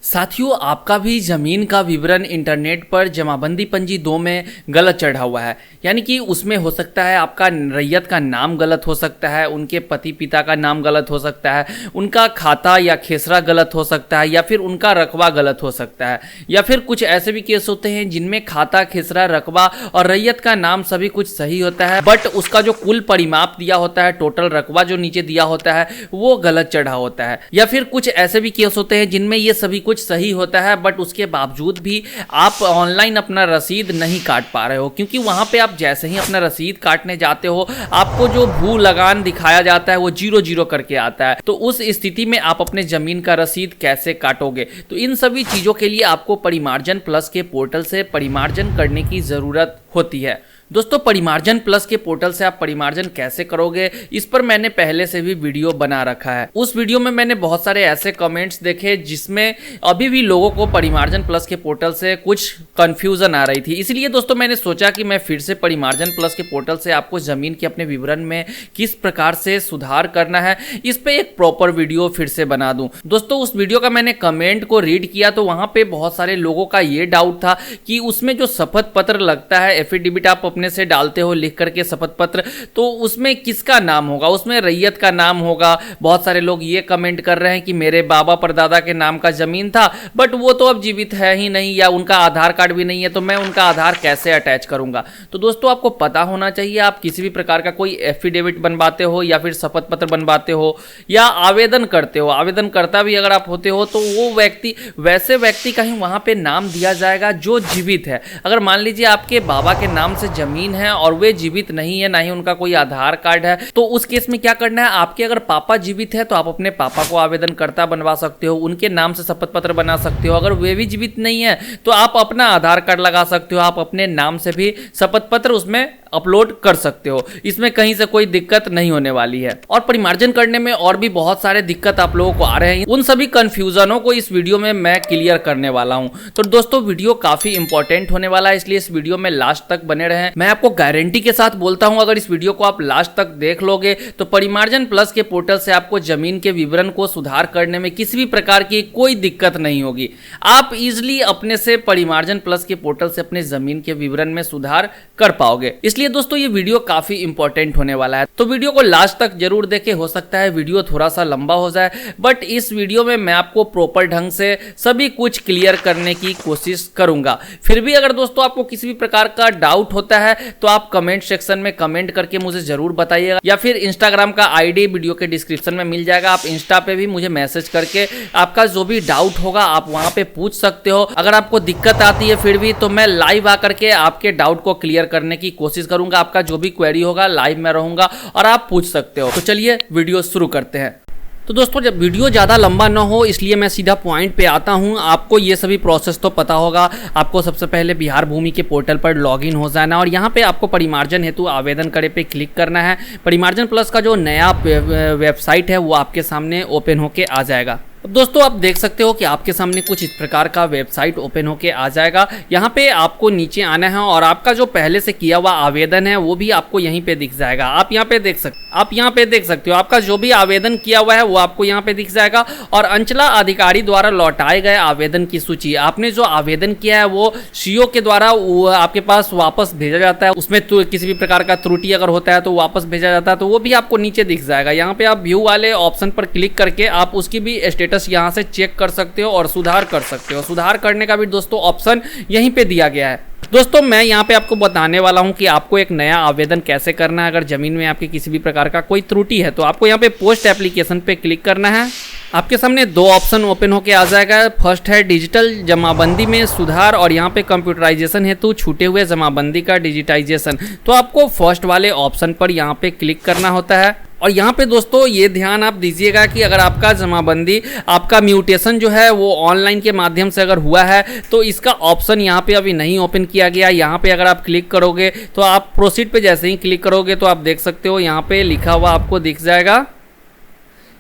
साथियों, आपका भी ज़मीन का विवरण इंटरनेट पर जमाबंदी पंजी 2 में गलत चढ़ा हुआ है। यानी कि उसमें हो सकता है आपका रैयत का नाम गलत हो सकता है, उनके पति पिता का नाम गलत हो सकता है, उनका खाता या खेसरा गलत हो सकता है, या फिर उनका रकबा गलत हो सकता है, या फिर कुछ ऐसे भी केस होते हैं जिनमें खाता, खेसरा, रकबा और रैयत का नाम सभी कुछ सही होता है, बट उसका जो कुल परिमाप दिया होता है, टोटल रकबा जो नीचे दिया होता है, वो गलत चढ़ा होता है। या फिर कुछ ऐसे भी केस होते हैं जिनमें ये सभी कुछ सही होता है, बट उसके बावजूद भी आप ऑनलाइन अपना रसीद नहीं काट पा रहे हो, क्योंकि वहां पे आप जैसे ही अपना रसीद काटने जाते हो आपको जो भू लगान दिखाया जाता है वो 0 करके आता है। तो उस स्थिति में आप अपने जमीन का रसीद कैसे काटोगे? तो इन सभी चीजों के लिए आपको परिमार्जन प्लस के पोर्टल से परिमार्जन करने की जरूरत होती है। दोस्तों, परिमार्जन प्लस के पोर्टल से आप परिमार्जन कैसे करोगे, इस पर मैंने पहले से भी वीडियो बना रखा है। उस वीडियो में मैंने बहुत सारे ऐसे कमेंट्स देखे जिसमें अभी भी लोगों को परिमार्जन प्लस के पोर्टल से कुछ कंफ्यूजन आ रही थी। इसलिए दोस्तों मैंने सोचा कि मैं फिर से परिमार्जन प्लस के पोर्टल से आपको जमीन के अपने विवरण में किस प्रकार से सुधार करना है, इस पे एक प्रॉपर वीडियो फिर से बना दूं। दोस्तों, उस वीडियो का मैंने कमेंट को रीड किया तो वहां पे बहुत सारे लोगों का ये डाउट था कि उसमें जो शपथ पत्र लगता है, एफिडेविट आप अपने से डालते हो लिख करके शपथ पत्र, तो उसमें किसका नाम होगा? उसमें रैयत का नाम होगा। बहुत सारे लोग ये कमेंट कर रहे हैं कि मेरे बाबा परदादा के नाम का जमीन था, बट वो तो अब जीवित है ही नहीं, या उनका आधार कार्ड भी नहीं है, तो मैं उनका आधार कैसे अटैच करूंगा? तो दोस्तों, आपको पता होना चाहिए, आप किसी भी प्रकार का कोई एफिडेविट बनवाते हो या फिर शपथ पत्र बनवाते हो या आवेदन करते हो, आवेदनकर्ता भी अगर आप होते हो, तो वो व्यक्ति वैसे व्यक्ति का ही वहां पे नाम दिया जाएगा जो जीवित है। अगर मान लीजिए आपके बाबा के नाम से जमीन है और वे जीवित नहीं है, ना ही उनका कोई आधार कार्ड है, तो उस केस में क्या करना है? आपके अगर पापा जीवित है तो आप अपने पापा को आवेदनकर्ता बनवा सकते हो, उनके नाम से शपथ पत्र बना सकते हो। अगर वे भी जीवित नहीं है तो आप अपना आधार कार्ड लगा सकते हो, आप अपने नाम से भी शपथ पत्र उसमें अपलोड कर सकते हो। इसमें कहीं से कोई दिक्कत नहीं होने वाली है। और परिमार्जन करने में और भी बहुत सारे दिक्कत आप लोगों को आ रहे हैं, उन सभी कंफ्यूजनों को इस वीडियो में मैं क्लियर करने वाला हूं। तो दोस्तों, वीडियो काफी इंपॉर्टेंट होने वाला है, इसलिए इस वीडियो में लास्ट तक बने रहें। मैं आपको गारंटी के साथ बोलता हूं, अगर इस वीडियो को आप लास्ट तक देख लोगे तो परिमार्जन प्लस के पोर्टल से आपको जमीन के विवरण को सुधार करने में किसी भी प्रकार की कोई दिक्कत नहीं होगी। आप इजिली अपने से परिमार्जन प्लस के पोर्टल से अपने जमीन के विवरण में सुधार कर पाओगे। इसलिए दोस्तों, ये वीडियो काफी इंपॉर्टेंट होने वाला है, तो वीडियो को लास्ट तक जरूर देखें। हो सकता है वीडियो थोड़ा सा लंबा हो जाए, बट इस वीडियो में मैं आपको प्रॉपर ढंग से सभी कुछ क्लियर करने की कोशिश करूंगा। फिर भी अगर दोस्तों आपको किसी भी प्रकार का डाउट होता है तो आप कमेंट सेक्शन में कमेंट करके मुझे जरूर बताइएगा, या फिर इंस्टाग्राम का आईडी वीडियो के डिस्क्रिप्शन में मिल जाएगा। आप इंस्टा पे भी मुझे मैसेज करके आपका जो भी डाउट होगा आप वहां पे पूछ सकते हो। अगर आपको दिक्कत आती है फिर भी, तो मैं लाइव आकर के आपके डाउट को क्लियर करने की कोशिश करूंगा। आपका जो भी क्वेरी होगा लाइव में रहूंगा और आप पूछ सकते हो। तो चलिए वीडियो शुरू करते हैं। तो दोस्तों, जब वीडियो ज़्यादा लंबा ना हो इसलिए मैं सीधा पॉइंट पे आता हूँ। आपको ये सभी प्रोसेस तो पता होगा। आपको सबसे पहले बिहार भूमि के पोर्टल पर लॉगिन हो जाना और यहाँ पे आपको परिमार्जन हेतु आवेदन करे पे क्लिक करना है। परिमार्जन प्लस का जो नया वेबसाइट है वो आपके सामने ओपन होके आ जाएगा। दोस्तों, आप देख सकते हो कि आपके सामने कुछ इस प्रकार का वेबसाइट ओपन होके आ जाएगा। यहाँ पे आपको नीचे आना है और आपका जो पहले से किया हुआ आवेदन है वो भी आपको यहीं पे दिख जाएगा। आप यहाँ पे देख सकते हो आपका जो भी आवेदन किया हुआ है वो आपको यहाँ पे दिख जाएगा। और अंचला अधिकारी द्वारा लौटाए गए आवेदन की सूची, आपने जो आवेदन किया है वो सीओ के द्वारा आपके पास वापस भेजा जाता है। उसमें किसी भी प्रकार का त्रुटि अगर होता है तो वापस भेजा जाता है, तो वो भी आपको नीचे दिख जाएगा। यहाँ पे आप व्यू वाले ऑप्शन पर क्लिक करके आप उसकी भी स्टेटस यहां से चेक कर सकते हो और सुधार कर सकते हो। सुधार करने का भी दोस्तों ऑप्शन यहीं पे दिया गया है। दोस्तों, मैं यहां पे आपको बताने वाला हूं कि आपको एक नया आवेदन कैसे करना है। अगर जमीन में आपकी किसी भी प्रकार का कोई त्रुटि है तो आपको यहां पे पोस्ट एप्लीकेशन पे क्लिक करना है। आपके सामने दो ऑप्शन ओपन होके आ जाएगा। फर्स्ट है डिजिटल जमाबंदी में सुधार और यहाँ पे कंप्यूटराइजेशन हेतु छूटे हुए जमाबंदी का डिजिटाइजेशन। तो आपको फर्स्ट वाले ऑप्शन पर यहाँ पे क्लिक करना होता है। और यहाँ पे दोस्तों ये ध्यान आप दीजिएगा कि अगर आपका जमाबंदी, आपका म्यूटेशन जो है वो ऑनलाइन के माध्यम से अगर हुआ है तो इसका ऑप्शन यहाँ पे अभी नहीं ओपन किया गया। यहाँ पे अगर आप क्लिक करोगे तो आप प्रोसीड पे जैसे ही क्लिक करोगे तो आप देख सकते हो यहाँ पे लिखा हुआ आपको दिख जाएगा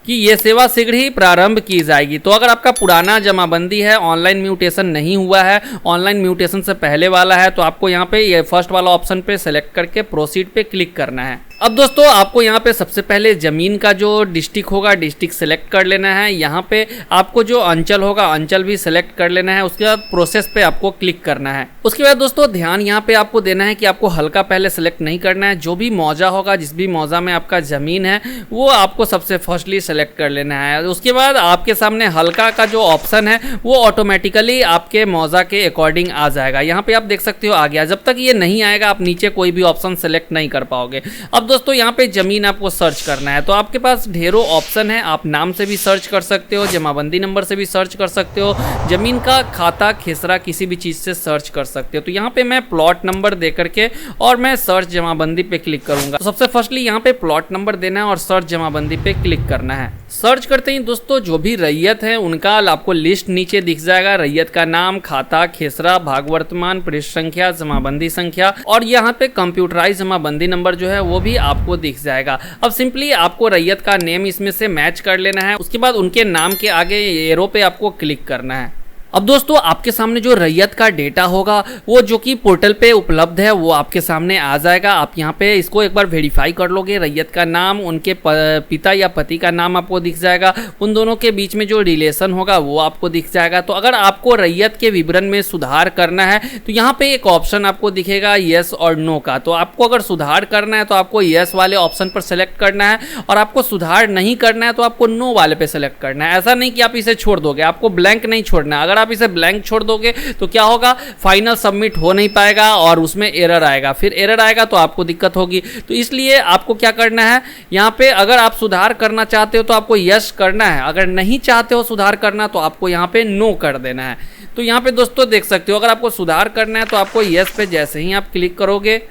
कि ये सेवा शीघ्र ही प्रारंभ की जाएगी। तो अगर आपका पुराना जमाबंदी है, ऑनलाइन म्यूटेशन नहीं हुआ है, ऑनलाइन म्यूटेशन से पहले वाला है, तो आपको यहाँ पे ये फर्स्ट वाला ऑप्शन पे सेलेक्ट करके प्रोसीड पे क्लिक करना है। अब दोस्तों आपको यहाँ पे सबसे पहले ज़मीन का जो डिस्ट्रिक्ट होगा डिस्ट्रिक्ट सेलेक्ट कर लेना है। यहाँ पे आपको जो अंचल होगा अंचल भी सेलेक्ट कर लेना है। उसके बाद प्रोसेस पे आपको क्लिक करना है। उसके बाद दोस्तों ध्यान यहाँ पे आपको देना है कि आपको हल्का पहले सेलेक्ट नहीं करना है। जो भी मौजा होगा, जिस भी मौजा में आपका ज़मीन है, वो आपको सबसे फर्स्टली सेलेक्ट कर लेना है। उसके बाद आपके सामने हल्का का जो ऑप्शन है वो ऑटोमेटिकली आपके मौजा के अकॉर्डिंग आ जाएगा। यहाँ पे आप देख सकते हो आ गया। जब तक ये नहीं आएगा आप नीचे कोई भी ऑप्शन सेलेक्ट नहीं कर पाओगे। अब दोस्तों यहाँ पे जमीन आपको सर्च करना है, तो आपके पास ढेरों ऑप्शन है। आप नाम से भी सर्च कर सकते हो, जमाबंदी नंबर से भी सर्च कर सकते हो, जमीन का खाता खेसरा किसी भी चीज़ से सर्च कर सकते हो। तो यहाँ पे मैं प्लॉट नंबर दे करके और मैं सर्च जमाबंदी पे क्लिक करूंगा। तो सबसे फर्स्टली यहाँ पे प्लॉट नंबर देना है और सर्च जमाबंदी पे क्लिक करना है। सर्च करते ही दोस्तों जो भी रैयत है उनका आपको लिस्ट नीचे दिख जाएगा। रैयत का नाम, खाता, खेसरा, भागवर्तमान, पृष्ठ संख्या, जमाबंदी संख्या और यहाँ पे कंप्यूटराइज जमाबंदी नंबर जो है वो भी आपको दिख जाएगा। अब सिंपली आपको रैयत का नेम इसमें से मैच कर लेना है। उसके बाद उनके नाम के आगे एरो पे आपको क्लिक करना है। अब दोस्तों आपके सामने जो रैयत का डेटा होगा वो जो कि पोर्टल पे उपलब्ध है वो आपके सामने आ जाएगा। आप यहाँ पे इसको एक बार वेरीफाई कर लोगे। रैयत का नाम, उनके पिता या पति का नाम आपको दिख जाएगा। उन दोनों के बीच में जो रिलेशन होगा वो आपको दिख जाएगा। तो अगर आपको रैयत के विवरण में सुधार करना है तो यहाँ पे एक ऑप्शन आपको दिखेगा येस और नो का। तो आपको अगर सुधार करना है तो आपको येस वाले ऑप्शन पर सेलेक्ट करना है और आपको सुधार नहीं करना है तो आपको नो वाले पे सेलेक्ट करना है। ऐसा नहीं कि आप इसे छोड़ दोगे, आपको ब्लैंक नहीं छोड़ना है। अगर आप इसे ब्लैंक छोड़ दोगे तो क्या होगा, फाइनल सबमिट हो नहीं पाएगा और उसमें एरर आएगा। फिर एरर आएगा तो आपको दिक्कत होगी। तो इसलिए आपको क्या करना है, यहाँ पे अगर आप सुधार करना चाहते हो तो आपको यस करना है, अगर नहीं चाहते हो सुधार करना तो आपको यहाँ पे नो कर देना है। तो यहाँ पे दोस्तों देख सकते हो अगर आपको सुधार करना है तो आपको यस पे जैसे ही आप क्लिक करोगे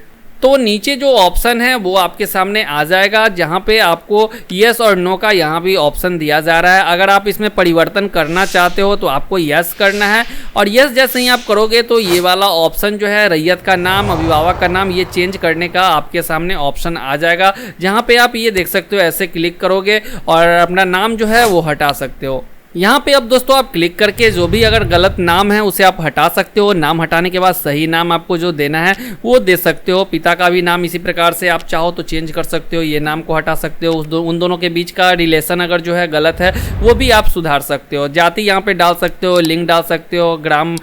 तो नीचे जो ऑप्शन है वो आपके सामने आ जाएगा, जहां पे आपको यस और नो का यहाँ भी ऑप्शन दिया जा रहा है। अगर आप इसमें परिवर्तन करना चाहते हो तो आपको यस करना है और यस जैसे ही आप करोगे तो ये वाला ऑप्शन जो है रैयत का नाम, अभिभावक का नाम, ये चेंज करने का आपके सामने ऑप्शन आ जाएगा, जहाँ पे आप ये देख सकते हो ऐसे क्लिक करोगे और अपना नाम जो है वो हटा सकते हो। यहाँ पे अब दोस्तों आप क्लिक करके जो भी अगर गलत नाम है उसे आप हटा सकते हो। नाम हटाने के बाद सही नाम आपको जो देना है वो दे सकते हो। पिता का भी नाम इसी प्रकार से आप चाहो तो चेंज कर सकते हो, ये नाम को हटा सकते हो। उन दोनों के बीच का रिलेशन अगर जो है गलत है वो भी आप सुधार सकते हो। जाति यहाँ पे डाल सकते हो, लिंग डाल सकते हो, ग्राम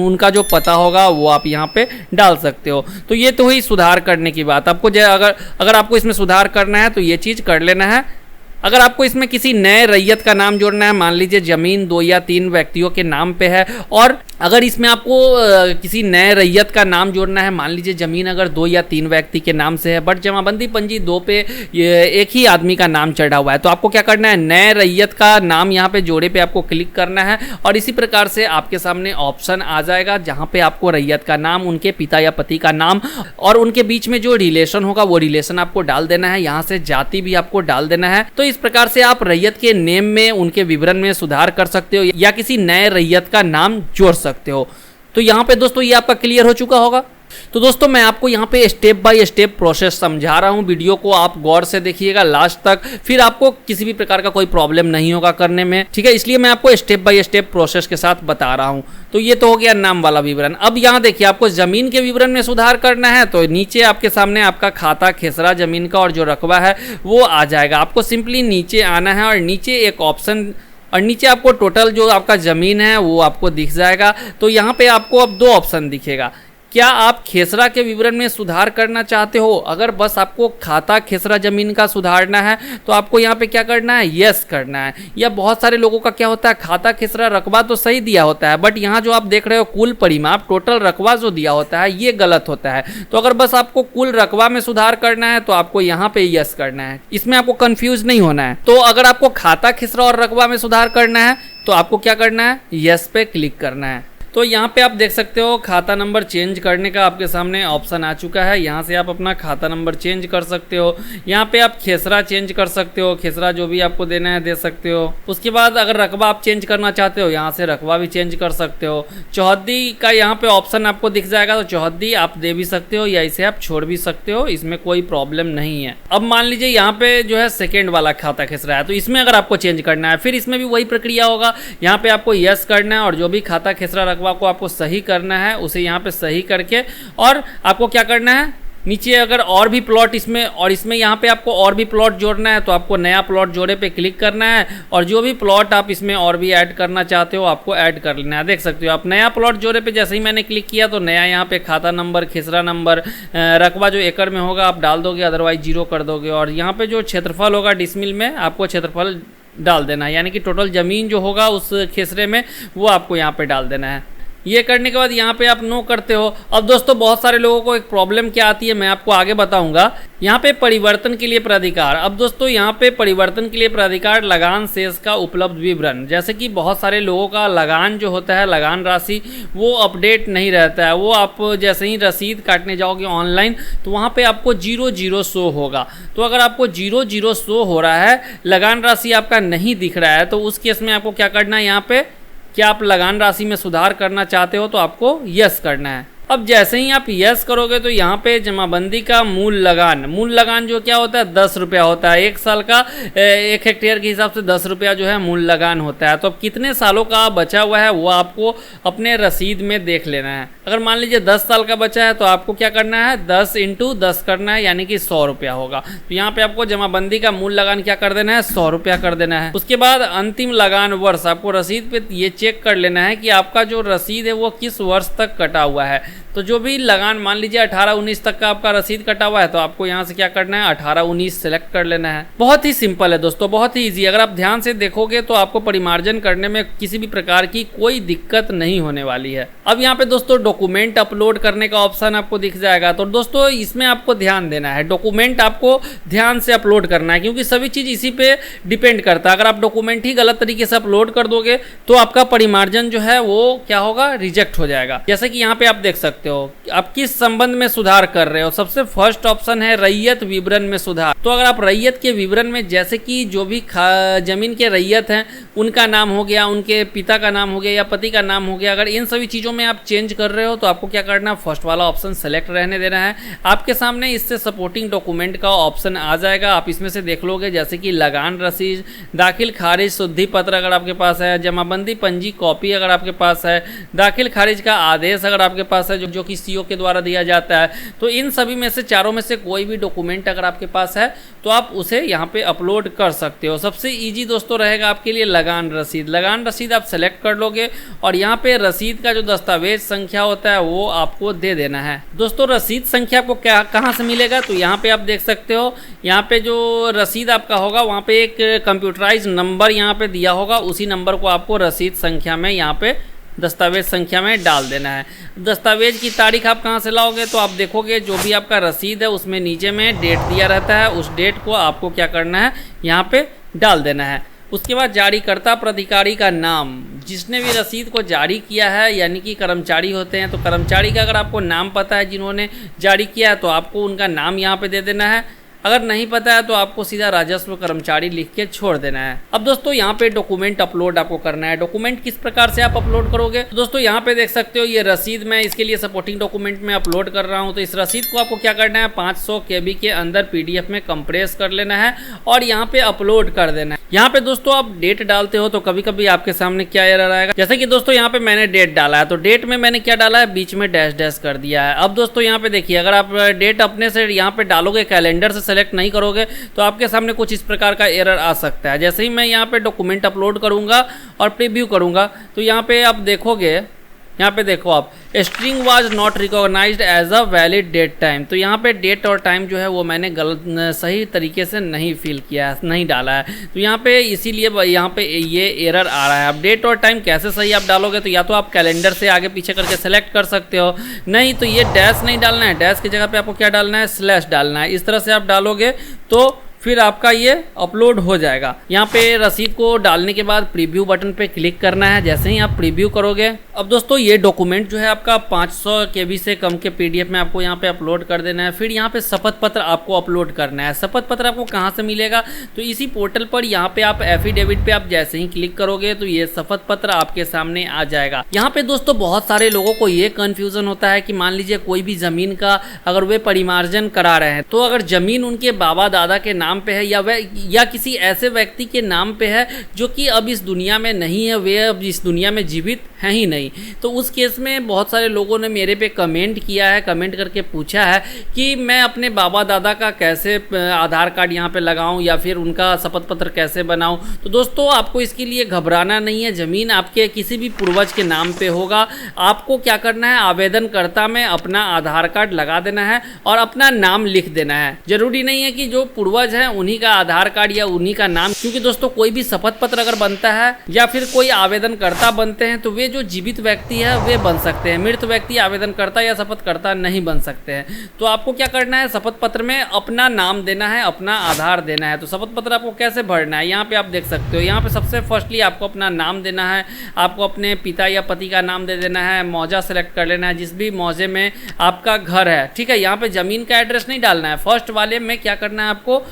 उनका जो पता होगा वो आप यहाँ पे डाल सकते हो। तो ये तो हुई सुधार करने की बात। आपको अगर आपको इसमें सुधार करना है तो ये चीज़ कर लेना है। अगर आपको इसमें किसी नए रैयत का नाम जोड़ना है, मान लीजिए जमीन 2 या 3 व्यक्तियों के नाम पे है, और अगर इसमें आपको किसी नए रैयत का नाम जोड़ना है, मान लीजिए जमीन अगर 2 या 3 व्यक्ति के नाम से है बट जमाबंदी पंजी 2 पे एक ही आदमी का नाम चढ़ा हुआ है, तो आपको क्या करना है, नए रैयत का नाम यहाँ पे जोड़े पे आपको क्लिक करना है और इसी प्रकार से आपके सामने ऑप्शन आ जाएगा जहाँ पे आपको रैयत का नाम, उनके पिता या पति का नाम और उनके बीच में जो रिलेशन होगा वो रिलेशन आपको डाल देना है। यहाँ से जाति भी आपको डाल देना है। तो इस प्रकार से आप रैयत के नेम में, उनके विवरण में सुधार कर सकते हो या किसी नए रैयत का नाम जोड़ सकते हो। तो यहाँ पे दोस्तों ये आपका क्लियर हो चुका होगा। तो दोस्तों मैं आपको यहाँ पे स्टेप बाय स्टेप प्रोसेस समझा रहा हूँ, वीडियो को आप गौर से देखिएगा लास्ट तक, फिर आपको किसी भी प्रकार का कोई प्रॉब्लम नहीं होगा करने में, ठीक है। इसलिए मैं आपको स्टेप बाय स्टेप प्रोसेस के साथ बता रहा हूँ। तो ये तो हो गया नाम वाला विवरण। अब यहाँ देखिए आपको जमीन के विवरण में सुधार करना है तो नीचे आपके सामने आपका खाता खेसरा जमीन का और जो रकबा है वो आ जाएगा। आपको सिंपली नीचे आना है और नीचे एक ऑप्शन और नीचे आपको टोटल जो आपका ज़मीन है वो आपको दिख जाएगा। तो यहाँ पे आपको अब 2 ऑप्शन दिखेगा। क्या आप खेसरा के विवरण में सुधार करना चाहते हो? अगर बस आपको खाता खेसरा जमीन का सुधारना है तो आपको यहाँ पे क्या करना है, यस करना है। या बहुत सारे लोगों का क्या होता है, खाता खेसरा रकबा तो सही दिया होता है बट यहाँ जो आप देख रहे हो कुल परिमाप, टोटल रकबा जो दिया होता है ये गलत होता है। तो अगर बस आपको कुल रकबा में सुधार करना है तो आपको यहाँ पे यस करना है, इसमें आपको कंफ्यूज नहीं होना है। तो अगर आपको खाता खेसरा और रकबा में सुधार करना है तो आपको क्या करना है, यस पे क्लिक करना है। तो यहाँ पे आप देख सकते हो खाता नंबर चेंज करने का आपके सामने ऑप्शन आ चुका है। यहाँ से आप अपना खाता नंबर चेंज कर सकते हो। यहाँ पे आप खेसरा चेंज कर सकते हो, खेसरा जो भी आपको देना है दे सकते हो। उसके बाद अगर रकबा आप चेंज करना चाहते हो यहाँ से रकबा भी चेंज कर सकते हो। चौहद्दी का यहाँ पे ऑप्शन आपको दिख जाएगा, तो चौहद्दी आप दे भी सकते हो या इसे आप छोड़ भी सकते हो, इसमें कोई प्रॉब्लम नहीं है। अब मान लीजिए यहाँ पे जो है सेकेंड वाला खाता खेसरा है तो इसमें अगर आपको चेंज करना है फिर इसमें भी वही प्रक्रिया होगा। यहाँ पे आपको यस करना है और जो भी खाता खेसरा को आपको सही करना है उसे यहाँ पे सही करके और आपको क्या करना है, नीचे अगर और भी प्लॉट इसमें यहाँ पे आपको और भी प्लॉट जोड़ना है तो आपको नया प्लॉट जोड़े पे क्लिक करना है और जो भी प्लॉट आप इसमें और भी ऐड करना चाहते हो आपको ऐड कर लेना है। देख सकते हो आप नया प्लॉट जोड़े पे जैसे ही मैंने क्लिक किया तो नया यहाँ पे खाता नंबर, खिसरा नंबर, रकबा जो एकड़ में होगा आप डाल दोगे, अदरवाइज 0 कर दोगे। और यहाँ पे जो क्षेत्रफल होगा डिसमिल में आपको क्षेत्रफल डाल देना है, यानी कि टोटल ज़मीन जो होगा उस खिसरे में वो आपको यहाँ पे डाल देना है। ये करने के बाद यहाँ पे आप नो करते हो। अब दोस्तों बहुत सारे लोगों को एक प्रॉब्लम क्या आती है मैं आपको आगे बताऊंगा। यहाँ पे परिवर्तन के लिए प्राधिकार, अब दोस्तों यहाँ पे परिवर्तन के लिए प्राधिकार लगान शेष का उपलब्ध विवरण, जैसे कि बहुत सारे लोगों का लगान जो होता है, लगान राशि वो अपडेट नहीं रहता है। वो आप जैसे ही रसीद काटने जाओगे ऑनलाइन तो वहाँ पे आपको 00 शो होगा। तो अगर आपको 00 शो हो रहा है, लगान राशि आपका नहीं दिख रहा है, तो उस केस में आपको क्या करना है, यहाँ पे क्या आप लगान राशि में सुधार करना चाहते हो तो आपको यस करना है। अब जैसे ही आप यस करोगे तो यहाँ पे जमाबंदी का मूल लगान जो क्या होता है 10 रुपया होता है। 1 साल का 1 हेक्टेयर के हिसाब से 10 रुपया जो है मूल लगान होता है। तो अब कितने सालों का बचा हुआ है वो आपको अपने रसीद में देख लेना है। अगर मान लीजिए 10 साल का बचा है तो आपको क्या करना है 10 × 10 करना है, यानी कि 100 रुपया होगा। तो यहाँ पे आपको जमाबंदी का मूल लगान क्या कर देना है 100 रुपया कर देना है। उसके बाद अंतिम लगान वर्ष, आपको रसीद पे ये चेक कर लेना है कि आपका जो रसीद है वो किस वर्ष तक कटा हुआ है। तो जो भी लगान मान लीजिए 18-19 तक का आपका रसीद कटा हुआ है तो आपको यहाँ से क्या करना है 18-19 सेलेक्ट कर लेना है। बहुत ही सिंपल है दोस्तों, बहुत ही इजी। अगर आप ध्यान से देखोगे तो आपको परिमार्जन करने में किसी भी प्रकार की कोई दिक्कत नहीं होने वाली है। अब यहाँ पे दोस्तों डॉक्यूमेंट अपलोड करने का ऑप्शन आपको दिख जाएगा। तो दोस्तों इसमें आपको ध्यान देना है, डॉक्यूमेंट आपको ध्यान से अपलोड करना है, क्योंकि सभी चीज़ इसी पे डिपेंड करता है। अगर आप डॉक्यूमेंट ही गलत तरीके से अपलोड कर दोगे तो आपका परिमार्जन जो है वो क्या होगा, रिजेक्ट हो जाएगा। जैसे कि यहाँ पे आप देख सकते हो आप किस संबंध में सुधार कर रहे हो। सबसे फर्स्ट ऑप्शन है रैयत विवरण में सुधार। तो अगर आप रैयत के विवरण में जैसे कि जो भी जमीन के रैयत हैं उनका नाम हो गया, उनके पिता का नाम हो गया या पति का नाम हो गया, अगर इन सभी चीज़ों में आप चेंज कर रहे हो तो आपको क्या करना है फर्स्ट वाला ऑप्शन सेलेक्ट रहने देना है। आपके सामने इससे सपोर्टिंग डॉक्यूमेंट का ऑप्शन आ जाएगा, आप इसमें से देख लोगे, जैसे कि लगान रसीद, दाखिल खारिज शुद्धि पत्र अगर आपके पास है, जमाबंदी पंजी कॉपी अगर आपके पास है, दाखिल खारिज का आदेश अगर आपके पास है जो कि सीओ के द्वारा दिया जाता है। तो इन सभी में से चारों में से कोई भी डॉक्यूमेंट अगर आपके पास है तो आप उसे यहाँ पे अपलोड कर सकते हो। सबसे इजी दोस्तों रहेगा आपके लिए लगान रसीद। लगान रसीद आप सेलेक्ट कर लोगे और यहाँ पे रसीद का जो दस्तावेज संख्या होता है वो आपको दे देना है। दोस्तों रसीद संख्या आपको कहाँ से मिलेगा, तो यहाँ पे आप देख सकते हो, यहाँ पे जो रसीद आपका होगा वहाँ पे एक कंप्यूटराइज नंबर यहाँ पे दिया होगा, उसी नंबर को आपको रसीद संख्या में यहाँ पे दस्तावेज संख्या में डाल देना है। दस्तावेज की तारीख आप कहाँ से लाओगे, तो आप देखोगे जो भी आपका रसीद है उसमें नीचे में डेट दिया रहता है, उस डेट को आपको क्या करना है यहाँ पे डाल देना है। उसके बाद जारीकर्ता प्राधिकारी का नाम, जिसने भी रसीद को जारी किया है, यानी कि कर्मचारी होते हैं, तो कर्मचारी का अगर आपको नाम पता है जिन्होंने जारी किया है तो आपको उनका नाम यहाँ पे दे देना है। अगर नहीं पता है तो आपको सीधा राजस्व कर्मचारी लिख के छोड़ देना है। अब दोस्तों यहाँ पे डॉक्यूमेंट अपलोड आपको करना है। डॉक्यूमेंट किस प्रकार से आप अपलोड करोगे, तो दोस्तों यहाँ पे देख सकते हो ये रसीद मैं इसके लिए सपोर्टिंग डॉक्यूमेंट में अपलोड कर रहा हूँ। तो इस रसीद को आपको क्या करना है 500 KB के अंदर PDF में कंप्रेस कर लेना है और यहाँ पे अपलोड कर देना है। यहाँ पे दोस्तों आप डेट डालते हो तो कभी कभी आपके सामने क्या एरर आएगा, जैसे कि दोस्तों यहाँ पे मैंने डेट डाला है, तो डेट में मैंने क्या डाला है बीच में डैश डैश कर दिया है। अब दोस्तों यहाँ पे देखिए, अगर आप डेट अपने से यहाँ पे डालोगे, कैलेंडर से सेलेक्ट नहीं करोगे तो आपके सामने कुछ इस प्रकार का एरर आ सकता है। जैसे ही मैं यहाँ पे डॉक्यूमेंट अपलोड करूँगा और प्रीव्यू करूँगा तो यहाँ पे आप देखोगे, यहाँ पे देखो आप, string was not recognised as a valid date time. तो यहाँ पे डेट और टाइम जो है वो मैंने सही तरीके से नहीं फिल किया है, नहीं डाला है, तो यहाँ पे इसीलिए यहाँ पे ये एरर आ रहा है। अब डेट और टाइम कैसे सही आप डालोगे, तो या तो आप कैलेंडर से आगे पीछे करके सेलेक्ट कर सकते हो, नहीं तो ये डैश नहीं डालना है, डैश की जगह पे आपको क्या डालना है स्लैश डालना है। इस तरह से आप डालोगे तो फिर आपका ये अपलोड हो जाएगा। यहाँ पे रसीद को डालने के बाद प्रीव्यू बटन पे क्लिक करना है। जैसे ही आप प्रीव्यू करोगे, अब दोस्तों ये डॉक्यूमेंट जो है आपका 500 KB से कम के PDF में आपको यहाँ पे अपलोड कर देना है। फिर यहाँ पे शपथ पत्र आपको अपलोड करना है। शपथ पत्र आपको कहाँ से मिलेगा, तो इसी पोर्टल पर यहाँ पे आप एफिडेविट पे आप जैसे ही क्लिक करोगे तो ये शपथ पत्र आपके सामने आ जाएगा। यहाँ पे दोस्तों बहुत सारे लोगों को ये कन्फ्यूजन होता है कि मान लीजिए कोई भी जमीन का अगर वे परिमार्जन करा रहे हैं, तो अगर जमीन उनके बाबा दादा के नाम नाम पे है या किसी ऐसे व्यक्ति के नाम पे है जो कि अब इस दुनिया में नहीं है, वे अब इस दुनिया में जीवित हैं ही नहीं। तो उस केस में बहुत सारे लोगों ने मेरे पे कमेंट किया है, कमेंट करके पूछा है कि मैं अपने बाबा दादा का कैसे आधार कार्ड यहाँ पे लगाऊं या फिर उनका शपथ पत्र कैसे बनाऊं। तो दोस्तों आपको इसके लिए घबराना नहीं है, ज़मीन आपके किसी भी पूर्वज के नाम पे होगा। आपको क्या करना है, आवेदनकर्ता में अपना आधार कार्ड लगा देना है और अपना नाम लिख देना है। जरूरी नहीं है कि जो पूर्वज हैं उन्हीं का आधार कार्ड या उन्हीं का नाम, क्योंकि दोस्तों कोई भी शपथ पत्र अगर बनता है या फिर कोई आवेदनकर्ता बनते हैं तो वे जो जीवित व्यक्ति है वे बन सकते हैं, मृत व्यक्ति आवेदनकर्ता या शपथकर्ता नहीं बन सकते हैं। तो आपको क्या करना है, शपथ पत्र में अपना नाम देना है, अपना आधार देना है। तो शपथ पत्र आपको कैसे भरना है, यहाँ पे आप देख सकते हो। यहाँ पे सबसे फर्स्टली आपको अपना नाम देना है, आपको अपने पिता या पति का नाम दे देना है, मौजा सेलेक्ट कर लेना है, जिस भी मौजे में आपका घर है, ठीक है। यहाँ पे ज़मीन का एड्रेस नहीं डालना है, फर्स्ट वाले में क्या करना है, आपको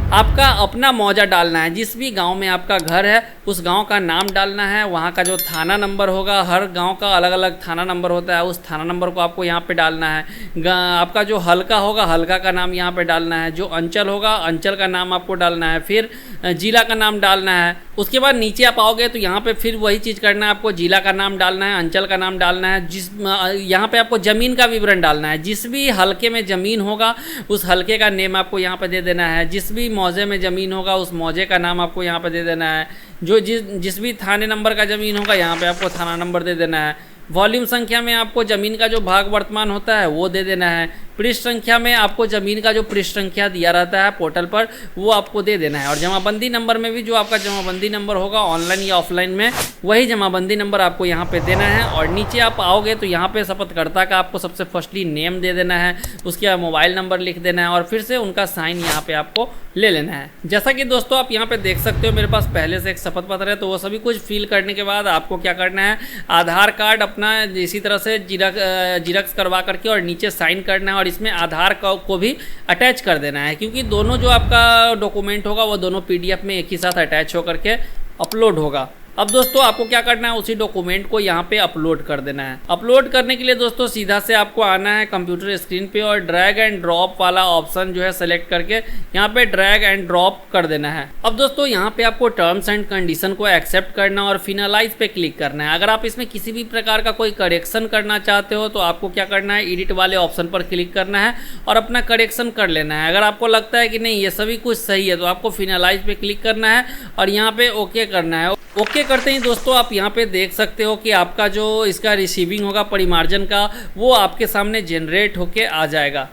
आपका अपना मौजा डालना है। जिस भी गांव में आपका घर है उस गांव का नाम डालना है, वहां का जो थाना नंबर होगा, हर गांव का अलग अलग थाना नंबर होता है, उस थाना नंबर को आपको यहां पे डालना है। आपका जो हल्का होगा हल्का का नाम यहां पे डालना है, जो अंचल होगा अंचल का नाम आपको डालना है, फिर जिला का नाम डालना है। उसके बाद नीचे आप आओगे तो यहाँ पे फिर वही चीज़ करना है, आपको जिला का नाम डालना है, अंचल का नाम डालना है, यहाँ पे आपको ज़मीन का विवरण डालना है। जिस भी हल्के में ज़मीन होगा उस हल्के का नेम आपको यहाँ पे दे देना है, जिस भी मौजे में ज़मीन होगा उस मौजे का नाम आपको यहाँ पे दे देना है, जो जिस भी थाने नंबर का ज़मीन होगा यहाँ पे आपको थाना नंबर दे देना है। वॉल्यूम संख्या में आपको ज़मीन का जो भाग वर्तमान होता है वो दे देना है। पृष्ठ संख्या में आपको ज़मीन का जो पृष्ठ संख्या दिया रहता है पोर्टल पर वो आपको दे देना है। और जमाबंदी नंबर में भी जो आपका जमाबंदी नंबर होगा ऑनलाइन या ऑफलाइन में वही जमाबंदी नंबर आपको यहाँ पे देना है। और नीचे आप आओगे तो यहाँ पे शपथकर्ता का आपको सबसे फर्स्टली नेम दे देना है, उसके बाद मोबाइल नंबर लिख देना है और फिर से उनका साइन यहाँ पे आपको ले लेना है। जैसा कि दोस्तों आप यहाँ पे देख सकते हो मेरे पास पहले से एक शपथ पत्र है, तो वो सभी कुछ फिल करने के बाद आपको क्या करना है, आधार कार्ड अपना इसी तरह से जिरक्स करवा करके और नीचे साइन करना है और इसमें आधार को भी अटैच कर देना है, क्योंकि दोनों जो आपका डॉक्यूमेंट होगा वो दोनों पीडीएफ में एक ही साथ अटैच होकर के अपलोड होगा। अब दोस्तों आपको क्या करना है, उसी डॉक्यूमेंट को यहाँ पे अपलोड कर देना है। अपलोड करने के लिए दोस्तों सीधा से आपको आना है कंप्यूटर स्क्रीन पे और ड्रैग एंड ड्रॉप वाला ऑप्शन जो है सेलेक्ट करके यहाँ पे ड्रैग एंड ड्रॉप कर देना है। अब दोस्तों यहाँ पे आपको टर्म्स एंड कंडीशन को एक्सेप्ट करना और फिनलाइज पे क्लिक करना है। अगर आप इसमें किसी भी प्रकार का कोई करेक्शन करना चाहते हो तो आपको क्या करना है, एडिट वाले ऑप्शन पर क्लिक करना है और अपना करेक्शन कर लेना है। अगर आपको लगता है कि नहीं ये सभी कुछ सही है तो आपको फिनलाइज पे क्लिक करना है और यहाँ पे ओके करना है। ओके करते ही दोस्तों आप यहाँ पे देख सकते हो कि आपका जो इसका रिसीविंग होगा परिमार्जन का वो आपके सामने जनरेट होके आ जाएगा।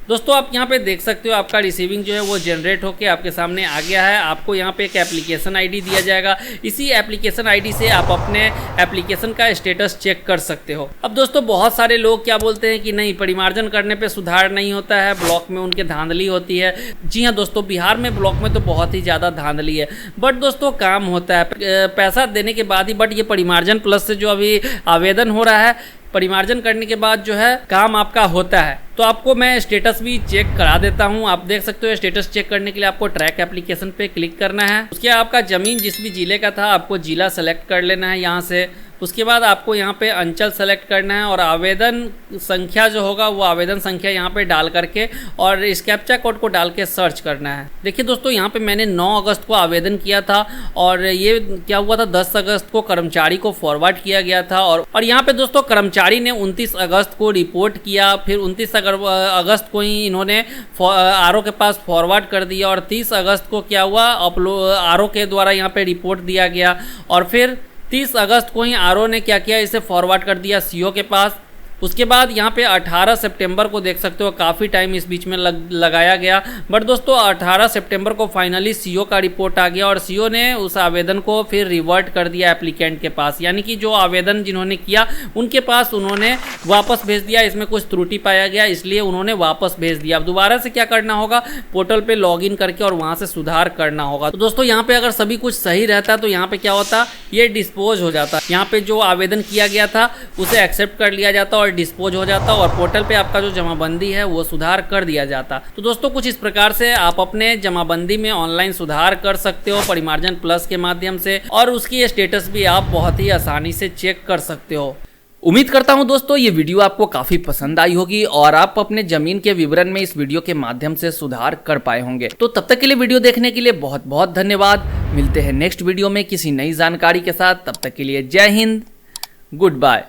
दोस्तों आप यहाँ पे देख सकते हो आपका रिसीविंग जो है वो जनरेट होके आपके सामने आ गया है। आपको यहाँ पे एक एप्लीकेशन आईडी दिया जाएगा, इसी एप्लीकेशन आईडी से आप अपने एप्लीकेशन का स्टेटस चेक कर सकते हो। अब दोस्तों बहुत सारे लोग क्या बोलते हैं कि नहीं परिमार्जन करने पे सुधार नहीं होता है, ब्लॉक में उनके धांधली होती है। जी हाँ दोस्तों, बिहार में ब्लॉक में तो बहुत ही ज़्यादा धांधली है, बट दोस्तों काम होता है पैसा देने के बाद ही। बट ये परिमार्जन प्लस से जो अभी आवेदन हो रहा है, परिमार्जन करने के बाद जो है काम आपका होता है। तो आपको मैं स्टेटस भी चेक करा देता हूं। आप देख सकते हो स्टेटस चेक करने के लिए आपको ट्रैक एप्लीकेशन पे क्लिक करना है। उसके आपका ज़मीन जिस भी ज़िले का था आपको ज़िला सेलेक्ट कर लेना है यहाँ से। उसके बाद आपको यहाँ पे अंचल सेलेक्ट करना है और आवेदन संख्या जो होगा वो आवेदन संख्या यहाँ पे डाल करके और इस कैप्चा कोड को डाल के सर्च करना है। देखिए दोस्तों यहाँ पे मैंने 9 अगस्त को आवेदन किया था और ये क्या हुआ था 10 अगस्त को कर्मचारी को फॉरवर्ड किया गया था और यहाँ पे दोस्तों कर्मचारी ने 29 अगस्त को रिपोर्ट किया, फिर 29 अगस्त को ही इन्होंने आरओ के पास फॉरवर्ड कर दिया और 30 अगस्त को क्या हुआ आरओ के द्वारा यहाँ पे रिपोर्ट दिया गया और फिर 30 अगस्त को ही आरओ ने क्या किया, इसे फॉरवर्ड कर दिया सीओ के पास। उसके बाद यहाँ पे 18 सितंबर को देख सकते हो काफ़ी टाइम इस बीच में लगाया गया, बट दोस्तों 18 सितंबर को फाइनली सीओ का रिपोर्ट आ गया और सीओ ने उस आवेदन को फिर रिवर्ट कर दिया एप्लीकेंट के पास, यानी कि जो आवेदन जिन्होंने किया उनके पास उन्होंने वापस भेज दिया। इसमें कुछ त्रुटि पाया गया इसलिए उन्होंने वापस भेज दिया। अब दोबारा से क्या करना होगा, पोर्टल पर लॉग इन करके और वहाँ से सुधार करना होगा। तो दोस्तों यहाँ पे अगर सभी कुछ सही रहता तो यहाँ पे क्या होता, ये डिस्पोज हो जाता। यहाँ पे जो आवेदन किया गया था उसे एक्सेप्ट कर लिया जाता और डिस्पोज हो जाता और पोर्टल पे आपका जो जमाबंदी है वो सुधार कर दिया जाता। तो दोस्तों कुछ इस प्रकार से आप अपने जमाबंदी में ऑनलाइन सुधार कर सकते हो परिमार्जन प्लस के माध्यम से और उसकी स्टेटस भी आप बहुत ही आसानी से चेक कर सकते हो। उम्मीद करता हूं दोस्तों ये वीडियो आपको काफी पसंद आई होगी और आप अपने जमीन के विवरण में इस वीडियो के माध्यम से सुधार कर पाए होंगे। तो तब तक के लिए वीडियो देखने के लिए बहुत बहुत धन्यवाद। मिलते हैं नेक्स्ट वीडियो में किसी नई जानकारी के साथ। तब तक के लिए जय हिंद, गुड बाय।